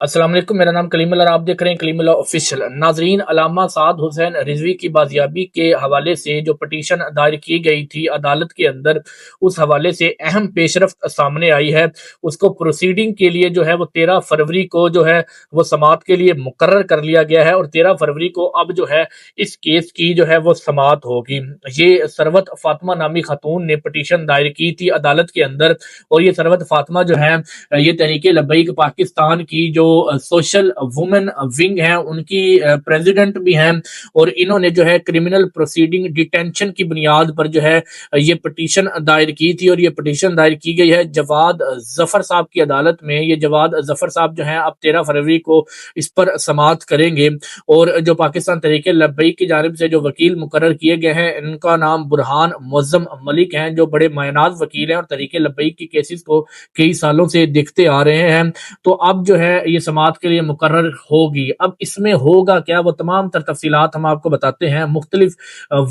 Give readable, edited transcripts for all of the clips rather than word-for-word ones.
السلام علیکم، میرا نام کلیم اللہ اور آپ دیکھ رہے ہیں کلیم اللہ آفیشیل۔ ناظرین، علامہ سعد حسین رضوی کی بازیابی کے حوالے سے جو پٹیشن دائر کی گئی تھی عدالت کے اندر، اس حوالے سے اہم پیش رفت سامنے آئی ہے۔ اس کو پروسیڈنگ کے لیے جو ہے وہ 13 فروری کو جو ہے وہ سماعت کے لیے مقرر کر لیا گیا ہے، اور 13 فروری کو اب جو ہے اس کیس کی جو ہے وہ سماعت ہوگی۔ یہ ثروت فاطمہ نامی خاتون نے پٹیشن دائر کی تھی عدالت کے اندر، اور یہ ثروت فاطمہ جو ہے یہ تحریک لبیک پاکستان کی جو سوشل وومن ونگ ہیں ان کی پریزیڈنٹ بھی ہیں، اور انہوں نے جو ہے کرمنل پروسیڈنگ ڈیٹینشن کی بنیاد پر جو ہے یہ پٹیشن دائر کی تھی، اور یہ پٹیشن دائر کی گئی ہے جواد ظفر صاحب کی عدالت میں۔ یہ جواد ظفر صاحب جو ہیں اب 13 فروری کو اس پر سماعت کریں گے، اور جو پاکستان تحریک لبیک کی جانب سے جو وکیل مقرر کیے گئے ہیں ان کا نام برہان معظم ملک ہیں، جو بڑے معناز وکیل ہیں اور تحریک لبیک کی کیسز کو کئی سالوں سے دیکھتے آ رہے ہیں۔ تو اب جو ہے یہ سماعت کے لیے مقرر ہوگی۔ اب اس میں ہوگا کیا، وہ تمام تر تفصیلات ہم آپ کو بتاتے ہیں۔ مختلف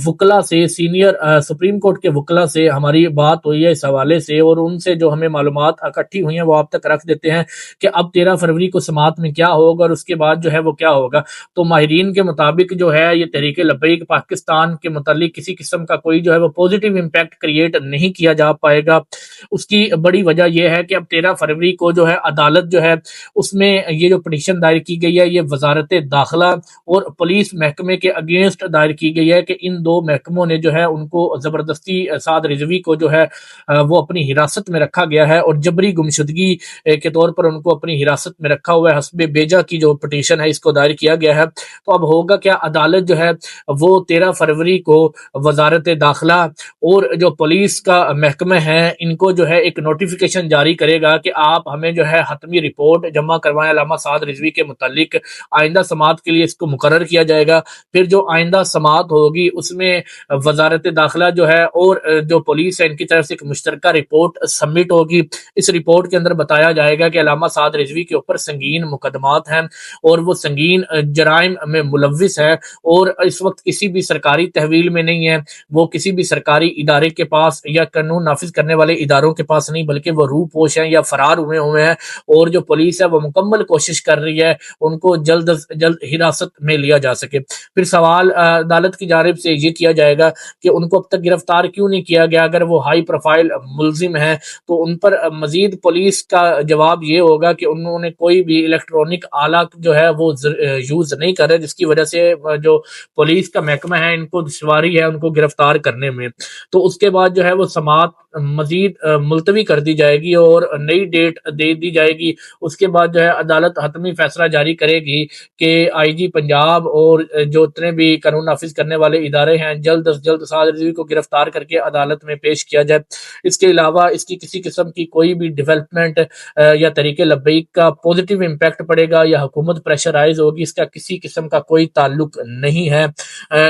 وکلا سے، سینئر سپریم کورٹ کے وکلا سے ہماری بات ہوئی ہے اس حوالے سے، اور ان سے جو ہمیں معلومات اکٹھی ہوئی ہیں وہ آپ تک رکھ دیتے ہیں کہ اب 13 فروری کو سماعت میں کیا ہوگا اور اس کے بعد جو ہے وہ کیا ہوگا۔ تو ماہرین کے مطابق جو ہے یہ تحریک لبیک پاکستان کے متعلق کسی قسم کا کوئی جو ہے وہ پازیٹیو امپیکٹ کریٹ نہیں کیا جا پائے گا۔ اس کی بڑی وجہ یہ ہے کہ اب 13 فروری کو جو ہے عدالت جو ہے اس میں یہ جو پٹیشن دائر کی گئی ہے یہ وزارت داخلہ اور پولیس محکمے کے اگینسٹ دائر کی گئی ہے، کہ ان دو محکموں نے جو ہے ان کو زبردستی سعد رضوی کو جو ہے وہ اپنی حراست میں رکھا گیا ہے، اور جبری گمشدگی کے طور پر ان کو اپنی حراست میں رکھا ہوا ہے۔ حسب بیجا کی جو پٹیشن ہے اس کو دائر کیا گیا ہے۔ تو اب ہوگا کیا، عدالت جو ہے وہ 13 فروری کو وزارت داخلہ اور جو پولیس کا محکمہ ہے ان کو جو ہے ایک نوٹیفیکیشن جاری کرے گا کہ آپ ہمیں جو ہے حتمی رپورٹ جمع کروائیں علامہ سعد رضوی کے متعلق۔ آئندہ سماعت کے لیے اس کو مقرر کیا جائے گا۔ پھر جو آئندہ سماعت ہوگی اس میں وزارت داخلہ جو ہے اور جو پولیس ہے ان کی طرف سے ایک مشترکہ رپورٹ سبمٹ ہوگی۔ اس رپورٹ کے اندر بتایا جائے گا کہ علامہ سعد رضوی کے اوپر سنگین مقدمات ہیں اور وہ سنگین جرائم میں ملوث ہے، اور اس وقت کسی بھی سرکاری تحویل میں نہیں ہے، وہ کسی بھی سرکاری ادارے کے پاس یا قانون نافذ کرنے والے اداروں کے پاس نہیں، بلکہ وہ روح پوش ہیں یا فرار ہوئے ہیں، اور جو پولیس ہے وہ مکمل کوشش کر رہی ہے ان کو جلد از جلد حراست میں لیا جا سکے۔ پھر سوال عدالت کی جانب سے یہ کیا جائے گا کہ ان کو اب تک گرفتار کیوں نہیں کیا گیا؟ اگر وہ ہائی پروفائل ملزم ہیں تو ان پر مزید پولیس کا جواب یہ ہوگا کہ انہوں نے کوئی بھی الیکٹرانک آلہ جو ہے وہ یوز نہیں کر رہے، جس کی وجہ سے جو پولیس کا محکمہ ہے ان کو دشواری ہے ان کو گرفتار کرنے میں۔ تو اس کے بعد جو ہے وہ سماعت مزید ملتوی کر دی جائے گی اور نئی ڈیٹ دے دی جائے گی۔ اس کے بعد جو ہے عدالت حتمی فیصلہ جاری کرے گی کہ آئی جی پنجاب اور جو اتنے بھی قانون نافذ کرنے والے ادارے ہیں جلد از جلد سعد رضوی کو گرفتار کر کے عدالت میں پیش کیا جائے۔ اس کے علاوہ اس کی کسی قسم کی کوئی بھی ڈیولپمنٹ یا طریقے لبیک کا پازیٹیو امپیکٹ پڑے گا یا حکومت پریشرائز ہوگی، اس کا کسی قسم کا کوئی تعلق نہیں ہے۔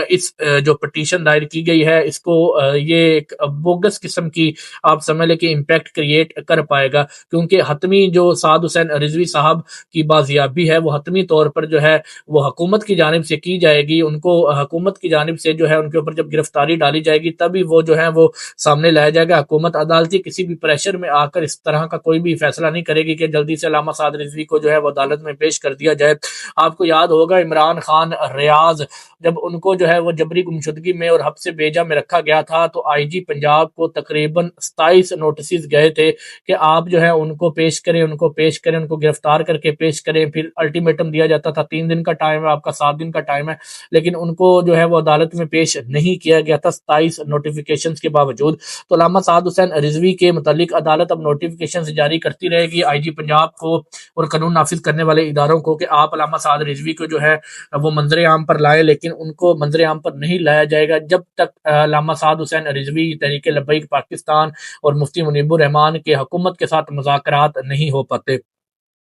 اس جو پٹیشن دائر کی گئی ہے اس کو یہ ایک بوگس قسم کی آپ سمجھ لیں کہ امپیکٹ کریٹ کر پائے گا، کیونکہ حتمی جو سعد حسین رضوی صاحب کی بازیابی ہے وہ حتمی طور پر جو ہے وہ حکومت کی جانب سے کی جائے گی۔ ان کو حکومت کی جانب سے جو ہے ان کے اوپر جب گرفتاری ڈالی جائے گی تبھی وہ جو ہے وہ سامنے لایا جائے گا۔ حکومت عدالتی کسی بھی پریشر میں آ کر اس طرح کا کوئی بھی فیصلہ نہیں کرے گی کہ جلدی سے علامہ سعد رضوی کو جو ہے وہ عدالت میں پیش کر دیا جائے۔ آپ کو یاد ہوگا عمران خان ریاض جب ان کو جو ہے وہ جبری گمشدگی میں اور حبس بیجا میں رکھا گیا تھا تو آئی جی پنجاب کو تقریباً 27 نوٹسز گئے تھے کہ آپ جو ہے ان کو پیش کریں، ان کو پیش کریں، ان کو گرفتار کر کے پیش کریں۔ پھر الٹیمیٹم دیا جاتا تھا 3 دن کا ٹائم ہے آپ کا، 7 دن کا ٹائم ہے، لیکن ان کو جو ہے وہ عدالت میں پیش نہیں کیا گیا تھا 27 نوٹیفیکیشنز کے باوجود۔ تو علامہ سعد حسین رضوی کے متعلق عدالت اب نوٹیفیکیشنز جاری کرتی رہے گی آئی جی پنجاب کو اور قانون نافذ کرنے والے اداروں کو کہ آپ علامہ سعد رضوی کو جو ہے وہ منظر عام پر لائے، لیکن ان کو منظر عام پر نہیں لایا جائے گا جب تک علامہ سعد حسین رضوی تحریک لبیک پاکستان اور مفتی منیب الرحمان کے حکومت کے ساتھ مذاکرات نہیں ہو پاتے۔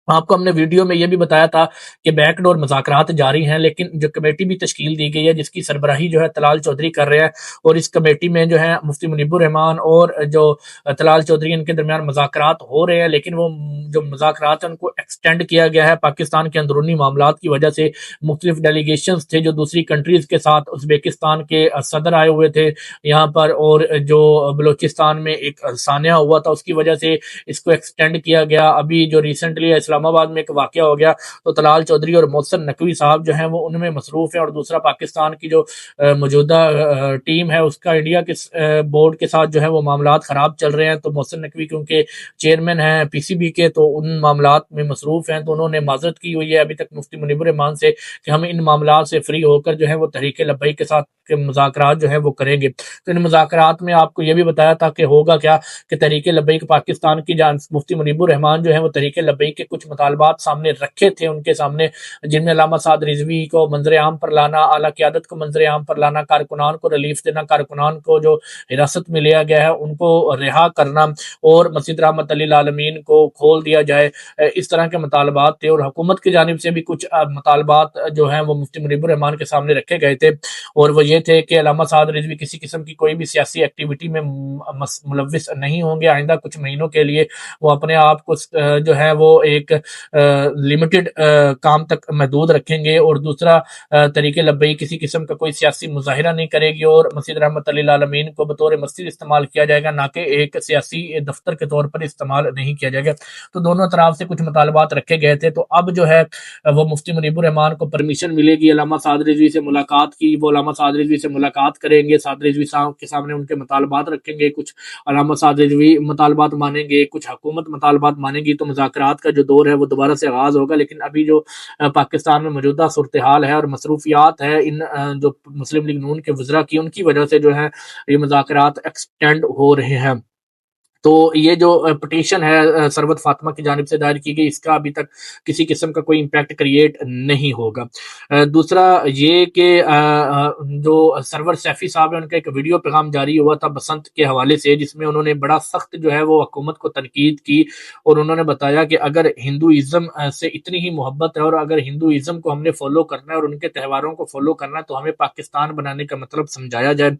آپ کو ہم نے ویڈیو میں یہ بھی بتایا تھا کہ بیک ڈور مذاکرات جاری ہیں، لیکن جو کمیٹی بھی تشکیل دی گئی ہے جس کی سربراہی جو ہے طلال چودھری کر رہے ہیں، اور اس کمیٹی میں جو ہے مفتی منیب الرحمان اور جو طلال چودھری ان کے درمیان مذاکرات ہو رہے ہیں، لیکن وہ جو مذاکرات ہیں ان کو ایکسٹینڈ کیا گیا ہے پاکستان کے اندرونی معاملات کی وجہ سے۔ مختلف ڈیلیگیشنز تھے جو دوسری کنٹریز کے ساتھ، ازبیکستان کے صدر آئے ہوئے تھے یہاں پر، اور جو بلوچستان میں ایک سانحہ ہوا تھا اس کی وجہ سے اس کو ایکسٹینڈ کیا گیا۔ ابھی جو ریسنٹلی اسلام اسلام آباد میں ایک واقعہ ہو گیا تو طلال چودھری اور محسن نقوی صاحب جو ہیں وہ ان میں مصروف ہیں، اور دوسرا پاکستان کی جو موجودہ ٹیم ہے اس کا انڈیا کے بورڈ کے ساتھ جو ہے وہ معاملات خراب چل رہے ہیں، تو محسن نقوی کیونکہ چیئرمین ہیں پی سی بی کے، تو ان معاملات میں مصروف ہیں، تو انہوں نے معذرت کی ہوئی ہے ابھی تک مفتی منیب الرحمان سے کہ ہم ان معاملات سے فری ہو کر جو ہے وہ تحریک لبیک کے ساتھ کے مذاکرات جو ہیں وہ کریں گے۔ تو ان مذاکرات میں آپ کو یہ بھی بتایا تھا کہ ہوگا کیا کہ تحریک لبیک پاکستان کی جانب مفتی منیب الرحمان جو ہے وہ تحریک لبیک کے کچھ مطالبات سامنے رکھے تھے ان کے سامنے، جن میں علامہ سعد رضوی کو منظر عام پر لانا، اعلیٰ قیادت کو منظر عام پر لانا، کارکنان کو ریلیف دینا، کارکنان کو جو حراست میں لیا گیا ہے ان کو رہا کرنا، اور مسجد رحمت للعالمین کو کھول دیا جائے، اس طرح کے مطالبات تھے۔ اور حکومت کی جانب سے بھی کچھ مطالبات جو ہیں وہ مفتی منیب الرحمان کے سامنے رکھے گئے تھے، اور وہ یہ تھے کہ علامہ سعد رضوی کسی قسم کی کوئی بھی سیاسی ایکٹیویٹی میں ملوث نہیں ہوں گے، آئندہ کچھ مہینوں کے لیے وہ اپنے آپ کو جو ہے وہ ایک لمیٹڈ کام تک محدود رکھیں گے، اور دوسرا طریقے لبئی کسی قسم کا کوئی سیاسی مظاہرہ نہیں کرے گی، اور مسجد رحمت للعالمین کو بطور مسجد استعمال کیا جائے گا، نہ کہ ایک سیاسی دفتر کے طور پر استعمال نہیں کیا جائے گا۔ تو دونوں طرف سے کچھ مطالبات رکھے گئے تھے، تو اب جو ہے وہ مفتی منیب الرحمان کو پرمیشن ملے گی علامہ سعد رضوی سے ملاقات کی، وہ علامہ سعد رضوی سے ملاقات کریں گے، سعد رضوی صاحب کے سامنے ان کے مطالبات رکھیں گے، کچھ علامہ سعد رضوی مطالبات مانیں گے، کچھ حکومت مطالبات مانے گی، تو مذاکرات کا جو دور ہے وہ دوبارہ سے آغاز ہوگا۔ لیکن ابھی جو پاکستان میں موجودہ صورتحال ہے اور مصروفیات ہے ان جو مسلم لیگ نون کے وزراء کی، ان کی وجہ سے جو ہے یہ مذاکرات ایکسٹینڈ ہو رہے ہیں۔ تو یہ جو پٹیشن ہے ثروت فاطمہ کی جانب سے دائر کی گئی، اس کا ابھی تک کسی قسم کا کوئی امپیکٹ کریٹ نہیں ہوگا۔ دوسرا یہ کہ جو سرور سیفی صاحب ہیں ان کا ایک ویڈیو پیغام جاری ہوا تھا بسنت کے حوالے سے، جس میں انہوں نے بڑا سخت جو ہے وہ حکومت کو تنقید کی، اور انہوں نے بتایا کہ اگر ہندوازم سے اتنی ہی محبت ہے، اور اگر ہندوازم کو ہم نے فالو کرنا ہے اور ان کے تہواروں کو فالو کرنا ہے، تو ہمیں پاکستان بنانے کا مطلب سمجھایا جائے۔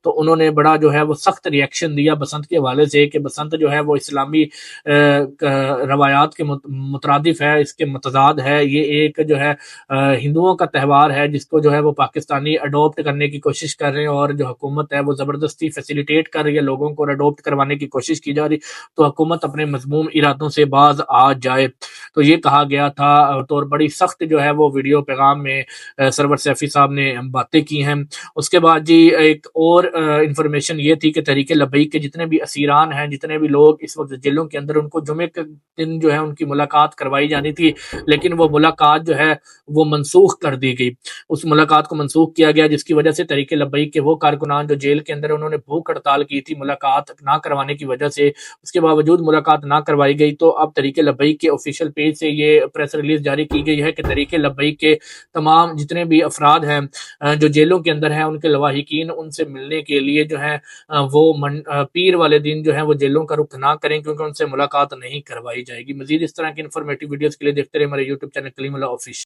تو انہوں نے بڑا جو ہے وہ سخت ریئیکشن دیا بسنت کے حوالے سے کہ بسنت جو ہے وہ اسلامی روایات کے مترادف ہے، اس کے متضاد ہے، یہ ایک جو ہے ہندوؤں کا تہوار ہے جس کو جو ہے وہ پاکستانی اڈاپٹ کرنے کی کوشش کر رہے ہیں، اور جو حکومت ہے وہ زبردستی فیسیلیٹیٹ کر رہی ہے لوگوں کو، اڈاپٹ کروانے کی کوشش کی جا رہی، تو حکومت اپنے مذموم ارادوں سے باز آ جائے۔ تو یہ کہا گیا تھا، تو بڑی سخت جو ہے وہ ویڈیو پیغام میں سرور سیفی صاحب نے باتیں کی ہیں۔ اس کے بعد جی ایک اور انفارمیشن یہ تھی کہ تحریک لبیک کے جتنے بھی اسیران ہیں، جتنے بھی لوگ اس وقت جیلوں کے اندر، ان کو جمعے کے دن جو ہے ان کی ملاقات کروائی جانی تھی، لیکن وہ ملاقات جو ہے وہ منسوخ کر دی گئی، اس ملاقات کو منسوخ کیا گیا، جس کی وجہ سے تحریک لبیک کے وہ کارکنان جو جیل کے اندر انہوں نے بھوک ہڑتال کی تھی ملاقات نہ کروانے کی وجہ سے، اس کے باوجود ملاقات نہ کروائی گئی۔ تو اب تحریک لبیک کے آفیشیل پیج سے یہ پریس ریلیز جاری کی گئی ہے کہ تحریک لبیک کے تمام جتنے بھی افراد ہیں جو جیلوں کے اندر ہیں، ان کے لواحقین ان سے ملنے کے لیے جو ہے وہ پیر والے دن جو ہے وہ جیلوں کا رخ نہ کریں، کیونکہ ان سے ملاقات نہیں کروائی جائے گی۔ مزید اس طرح کی انفارمیٹیو ویڈیوز کے لیے دیکھتے رہے ہمارے یوٹیوب چینل کلیم اللہ آفیشیل۔